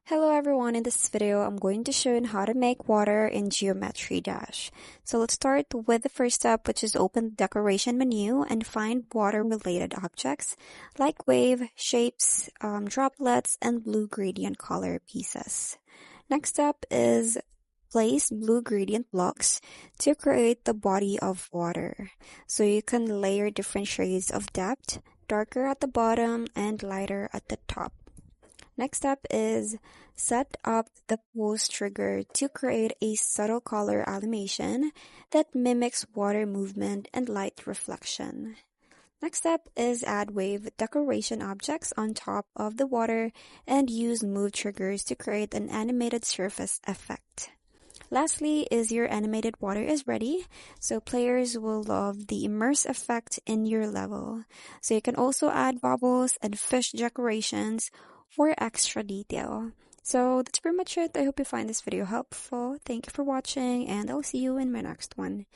Hello everyone, in this video I'm going to show you how to make water in Geometry Dash. So let's start with the first step, which is open the decoration menu and find water related objects like wave, shapes, droplets, and blue gradient color pieces. Next step is place blue gradient blocks to create the body of water. So you can layer different shades of depth, darker at the bottom and lighter at the top. Next step is set up the pose trigger to create a subtle color animation that mimics water movement and light reflection. Next step is add wave decoration objects on top of the water and use move triggers to create an animated surface effect. Lastly is your animated water is ready, so players will love the immerse effect in your level. So you can also add bubbles and fish decorations for extra detail. So that's pretty much it. I hope you find this video helpful. Thank you for watching and I'll see you in my next one.